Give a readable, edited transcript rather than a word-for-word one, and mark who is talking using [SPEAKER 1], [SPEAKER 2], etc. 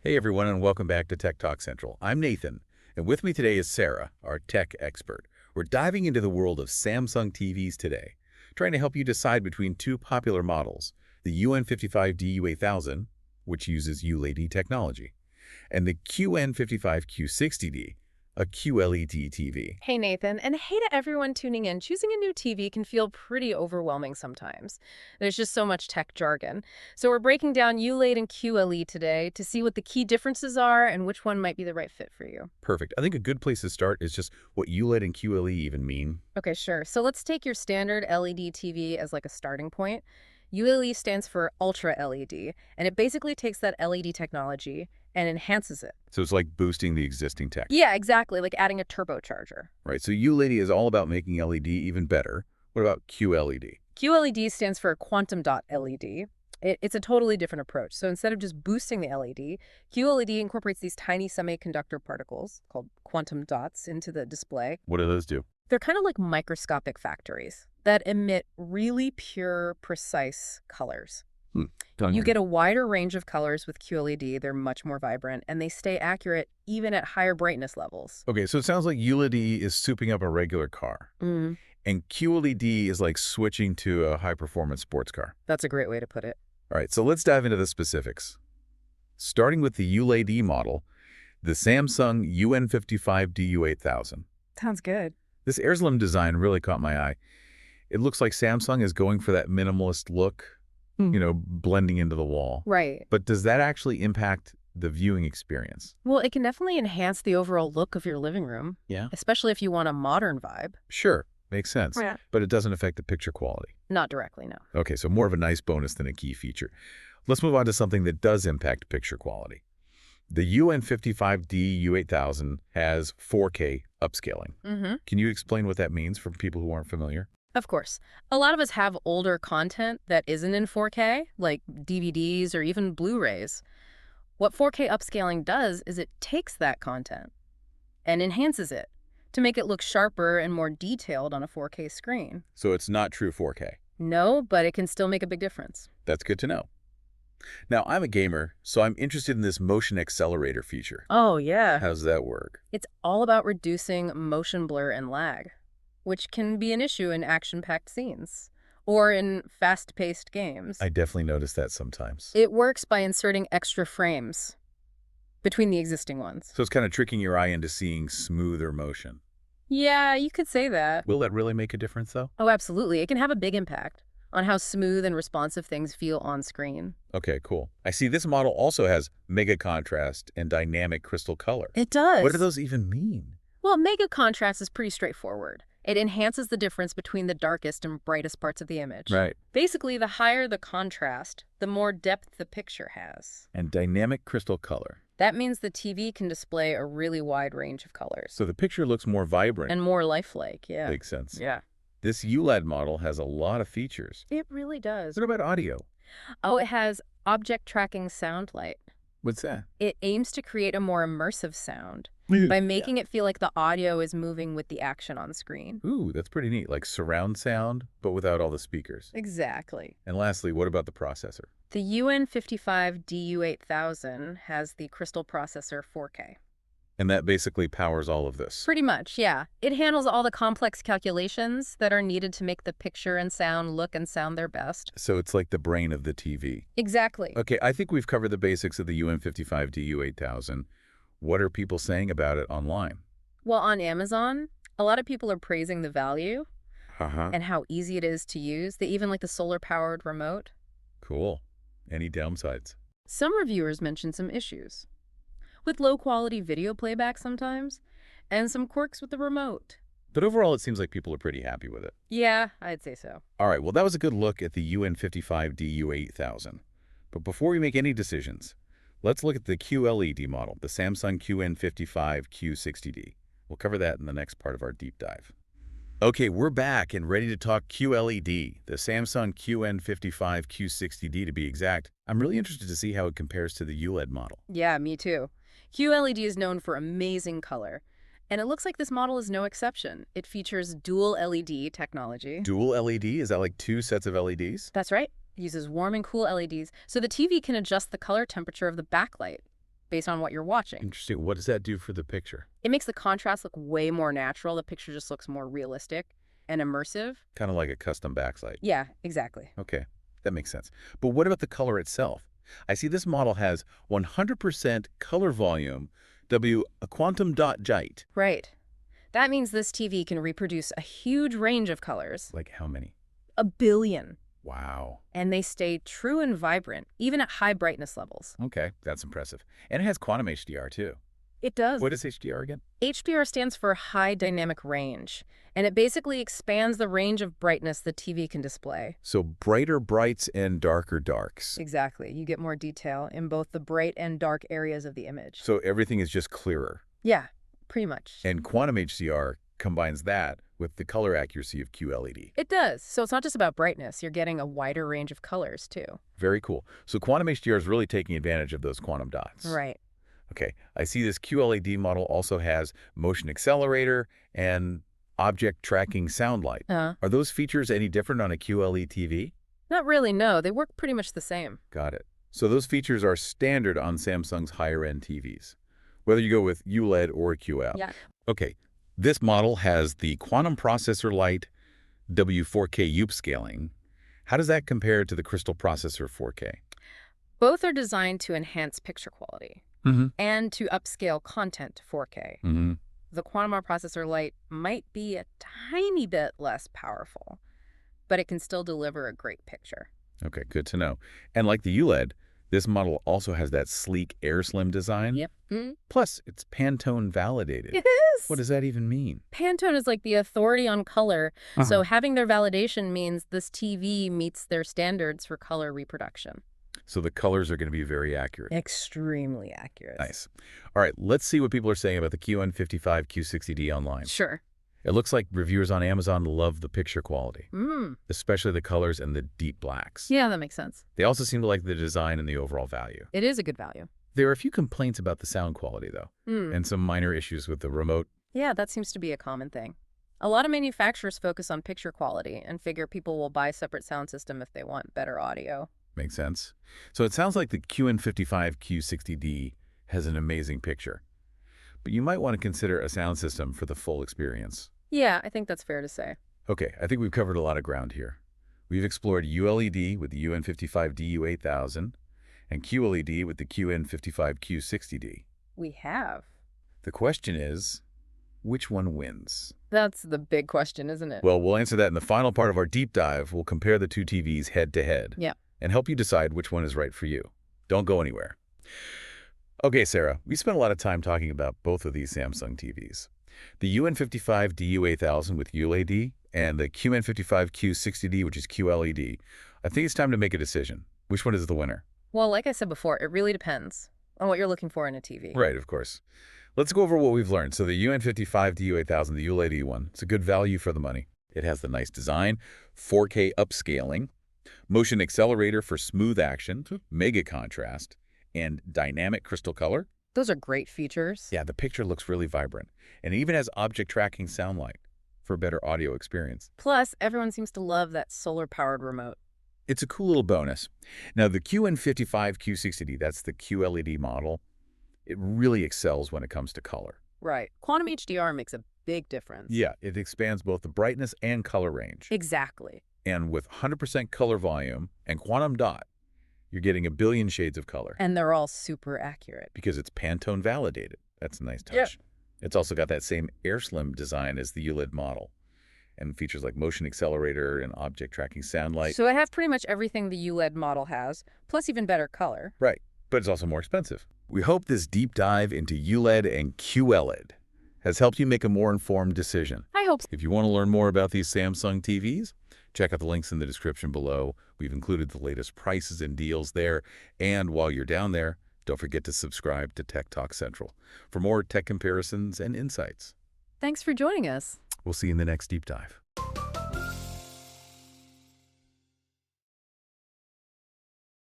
[SPEAKER 1] Hey everyone, and welcome back to Tech Talk Central. I'm Nathan, and with me today is Sarah, our tech expert. We're diving into the world of Samsung TVs today, trying to help you decide between two popular models, the UN55DU8000, which uses ULED technology, and the QN55Q60D, a QLED TV.
[SPEAKER 2] Hey Nathan, and hey to everyone tuning in. Choosing a new TV can feel pretty overwhelming sometimes. There's just so much tech jargon. So we're breaking down ULED and QLE today to see what the key differences are and which one might be the right fit for you.
[SPEAKER 1] Perfect. I think a good place to start is just what ULED and QLE even mean.
[SPEAKER 2] Okay, sure. So let's take your standard LED TV as like a starting point. ULE stands for Ultra LED, and it basically takes that LED technology and enhances it.
[SPEAKER 1] So it's like boosting the existing tech.
[SPEAKER 2] Yeah, exactly, like adding a turbocharger.
[SPEAKER 1] Right, so ULED is all about making LED even better. What about QLED?
[SPEAKER 2] QLED stands for Quantum Dot LED. It's a totally different approach. So instead of just boosting the LED, QLED incorporates these tiny semiconductor particles called quantum dots into the display.
[SPEAKER 1] What do those do?
[SPEAKER 2] They're kind of like microscopic factories that emit really pure, precise colors. You get a wider range of colors with QLED. They're much more vibrant, and they stay accurate even at higher brightness levels.
[SPEAKER 1] Okay, so it sounds like ULED is souping up a regular car,
[SPEAKER 2] Mm,
[SPEAKER 1] and QLED is like switching to a high-performance sports car.
[SPEAKER 2] that's a great way to put it.
[SPEAKER 1] All right, so let's dive into the specifics. Starting with the ULED model, the Samsung UN55DU8000.
[SPEAKER 2] Sounds good.
[SPEAKER 1] This air slim design really caught my eye. It looks like Samsung is going for that minimalist look, blending into the wall.
[SPEAKER 2] Right.
[SPEAKER 1] But does that actually impact the viewing experience?
[SPEAKER 2] Well, it can definitely enhance the overall look of your living room,
[SPEAKER 1] Yeah.
[SPEAKER 2] especially if you want a modern vibe.
[SPEAKER 1] Sure, makes sense.
[SPEAKER 2] Yeah.
[SPEAKER 1] But it doesn't affect the picture quality.
[SPEAKER 2] Not directly, no.
[SPEAKER 1] Okay, so more of a nice bonus than a key feature. Let's move on to something that does impact picture quality. The UN55DU8000 has 4K upscaling.
[SPEAKER 2] Mm-hmm.
[SPEAKER 1] Can you explain what that means for people who aren't familiar?
[SPEAKER 2] Of course. A lot of us have older content that isn't in 4K, like DVDs or even Blu-rays. What 4K upscaling does is it takes that content and enhances it to make it look sharper and more detailed on a 4K screen.
[SPEAKER 1] So it's not true 4K.
[SPEAKER 2] No, but it can still make a big difference.
[SPEAKER 1] That's good to know. Now, I'm a gamer, so I'm interested in this motion accelerator feature.
[SPEAKER 2] Oh, yeah.
[SPEAKER 1] How does that work?
[SPEAKER 2] It's all about reducing motion blur and lag, which can be an issue in action-packed scenes or in fast-paced games.
[SPEAKER 1] I definitely notice that sometimes.
[SPEAKER 2] It works by inserting extra frames between the existing ones.
[SPEAKER 1] So it's kind of tricking your eye into seeing smoother motion.
[SPEAKER 2] Yeah, you could say that.
[SPEAKER 1] Will that really make a difference, though?
[SPEAKER 2] Oh, absolutely. It can have a big impact on how smooth and responsive things feel on screen.
[SPEAKER 1] Okay, cool. I see this model also has mega contrast and dynamic crystal color.
[SPEAKER 2] It does.
[SPEAKER 1] What do those even mean?
[SPEAKER 2] Well, mega contrast is pretty straightforward. It enhances the difference between the darkest and brightest parts of the image.
[SPEAKER 1] Right.
[SPEAKER 2] Basically, the higher the contrast, the more depth the picture has.
[SPEAKER 1] And dynamic crystal color.
[SPEAKER 2] That means the TV can display a really wide range of colors.
[SPEAKER 1] So the picture looks more vibrant.
[SPEAKER 2] And more lifelike, yeah.
[SPEAKER 1] Makes sense.
[SPEAKER 2] Yeah.
[SPEAKER 1] This ULED model has a lot of features.
[SPEAKER 2] It really does.
[SPEAKER 1] What about audio?
[SPEAKER 2] Oh, it has object tracking sound light.
[SPEAKER 1] What's that?
[SPEAKER 2] It aims to create a more immersive sound by making it feel like the audio is moving with the action on screen.
[SPEAKER 1] Ooh, that's pretty neat. Like surround sound, but without all the speakers.
[SPEAKER 2] Exactly.
[SPEAKER 1] And lastly, what about the processor?
[SPEAKER 2] The UN55DU8000 has the Crystal Processor 4K.
[SPEAKER 1] And that basically powers all of this.
[SPEAKER 2] Pretty much, yeah. It handles all the complex calculations that are needed to make the picture and sound look and sound their best.
[SPEAKER 1] So it's like the brain of the TV.
[SPEAKER 2] Exactly.
[SPEAKER 1] Okay, I think we've covered the basics of the UN55DU8000. What are people saying about it online?
[SPEAKER 2] Well, on Amazon, a lot of people are praising the value
[SPEAKER 1] Uh-huh.
[SPEAKER 2] and how easy it is to use. They even like the solar-powered remote.
[SPEAKER 1] Cool. Any downsides?
[SPEAKER 2] Some reviewers mention some issues with low-quality video playback sometimes, and some quirks with the remote.
[SPEAKER 1] But overall, it seems like people are pretty happy with it.
[SPEAKER 2] Yeah, I'd say so.
[SPEAKER 1] All right, well, that was a good look at the UN55DU8000. But before we make any decisions, let's look at the QLED model, the Samsung QN55Q60D. We'll cover that in the next part of our deep dive. Okay, we're back and ready to talk QLED, the Samsung QN55Q60D to be exact. I'm really interested to see how it compares to the ULED model.
[SPEAKER 2] Yeah, me too. QLED is known for amazing color, and it looks like this model is no exception. It features dual LED technology.
[SPEAKER 1] Dual LED? Is that like two sets of LEDs?
[SPEAKER 2] That's right. It uses warm and cool LEDs, so the TV can adjust the color temperature of the backlight based on what you're watching.
[SPEAKER 1] Interesting. What does that do for the picture?
[SPEAKER 2] It makes the contrast look way more natural. The picture just looks more realistic and immersive.
[SPEAKER 1] Kind of like a custom backlight.
[SPEAKER 2] Yeah, exactly.
[SPEAKER 1] Okay, that makes sense. But what about the color itself? I see this model has 100% color volume, a quantum dot jite.
[SPEAKER 2] Right. That means this TV can reproduce a huge range of colors.
[SPEAKER 1] Like how many?
[SPEAKER 2] 1 billion.
[SPEAKER 1] Wow.
[SPEAKER 2] And they stay true and vibrant, even at high brightness levels.
[SPEAKER 1] Okay, that's impressive. And it has quantum HDR too.
[SPEAKER 2] It does.
[SPEAKER 1] What is HDR again?
[SPEAKER 2] HDR stands for high dynamic range, and it basically expands the range of brightness the TV can display.
[SPEAKER 1] So brighter brights and darker darks.
[SPEAKER 2] Exactly. You get more detail in both the bright and dark areas of the image.
[SPEAKER 1] So everything is just clearer.
[SPEAKER 2] Yeah, pretty much.
[SPEAKER 1] And quantum HDR combines that with the color accuracy of QLED.
[SPEAKER 2] It does. So it's not just about brightness. You're getting a wider range of colors, too.
[SPEAKER 1] Very cool. So quantum HDR is really taking advantage of those quantum dots.
[SPEAKER 2] Right.
[SPEAKER 1] Okay, I see this QLED model also has motion accelerator and object tracking sound light. Are those features any different on a QLED TV?
[SPEAKER 2] Not really, no. They work pretty much the same.
[SPEAKER 1] Got it. So those features are standard on Samsung's higher-end TVs, whether you go with ULED or QL.
[SPEAKER 2] Yeah.
[SPEAKER 1] Okay, this model has the quantum processor light W4K upscaling. How does that compare to the crystal processor 4K?
[SPEAKER 2] Both are designed to enhance picture quality and to upscale content to 4K. The quantum processor light might be a tiny bit less powerful, but it can still deliver a great picture.
[SPEAKER 1] Okay, good to know. And like the ULED, this model also has that sleek air slim design.
[SPEAKER 2] Yep.
[SPEAKER 1] Plus, it's Pantone Validated.
[SPEAKER 2] It is.
[SPEAKER 1] What does that even mean?
[SPEAKER 2] Pantone is like the authority on color, so having their validation means this TV meets their standards for color reproduction.
[SPEAKER 1] So the colors are going to be very accurate.
[SPEAKER 2] Extremely accurate.
[SPEAKER 1] Nice. All right, let's see what people are saying about the QN55Q60D online.
[SPEAKER 2] Sure.
[SPEAKER 1] It looks like reviewers on Amazon love the picture quality, especially the colors and the deep blacks.
[SPEAKER 2] Yeah, that makes sense.
[SPEAKER 1] They also seem to like the design and the overall value.
[SPEAKER 2] It is a good value.
[SPEAKER 1] There are a few complaints about the sound quality, though, and some minor issues with the remote.
[SPEAKER 2] Yeah, that seems to be a common thing. A lot of manufacturers focus on picture quality and figure people will buy a separate sound system if they want better audio.
[SPEAKER 1] Makes sense. So it sounds like the QN55Q60D has an amazing picture, but you might want to consider a sound system for the full experience.
[SPEAKER 2] Yeah, I think that's fair to say.
[SPEAKER 1] Okay, I think we've covered a lot of ground here. We've explored ULED with the UN55DU8000 and QLED with the QN55Q60D.
[SPEAKER 2] We have.
[SPEAKER 1] The question is, which one wins?
[SPEAKER 2] That's the big question, isn't it?
[SPEAKER 1] Well, we'll answer that in the final part of our deep dive. We'll compare the two TVs head to head.
[SPEAKER 2] Yeah.
[SPEAKER 1] And help you decide which one is right for you. Don't go anywhere. Okay, Sarah, we spent a lot of time talking about both of these Samsung TVs. The UN55DU8000 with ULED and the QN55Q60D, which is QLED. I think it's time to make a decision. Which one is the winner?
[SPEAKER 2] Well, like I said before, it really depends on what you're looking for in a TV.
[SPEAKER 1] Right, of course. Let's go over what we've learned. So the UN55DU8000, the ULED one, it's a good value for the money. It has the nice design, 4K upscaling, motion accelerator for smooth action, mega contrast, and dynamic crystal color.
[SPEAKER 2] Those are great features.
[SPEAKER 1] Yeah, the picture looks really vibrant. And it even has object tracking sound light for a better audio experience.
[SPEAKER 2] Plus, everyone seems to love that solar-powered remote.
[SPEAKER 1] It's a cool little bonus. Now, the QN55Q60D, that's the QLED model, it really excels when it comes to color.
[SPEAKER 2] Right. Quantum HDR makes a big difference.
[SPEAKER 1] Yeah, it expands both the brightness and color range.
[SPEAKER 2] Exactly.
[SPEAKER 1] And with 100% color volume and quantum dot, you're getting 1 billion shades of color.
[SPEAKER 2] And they're all super accurate.
[SPEAKER 1] Because it's Pantone Validated. That's a nice touch.
[SPEAKER 2] Yep.
[SPEAKER 1] It's also got that same air slim design as the ULED model, and features like motion accelerator and object tracking sound light.
[SPEAKER 2] So it has pretty much everything the ULED model has, plus even better color.
[SPEAKER 1] Right, but it's also more expensive. We hope this deep dive into ULED and QLED has helped you make a more informed decision.
[SPEAKER 2] I hope so.
[SPEAKER 1] If you want to learn more about these Samsung TVs, check out the links in the description below. We've included the latest prices and deals there. And while you're down there, don't forget to subscribe to Tech Talk Central for more tech comparisons and insights.
[SPEAKER 2] Thanks for joining us.
[SPEAKER 1] We'll see you in the next deep dive.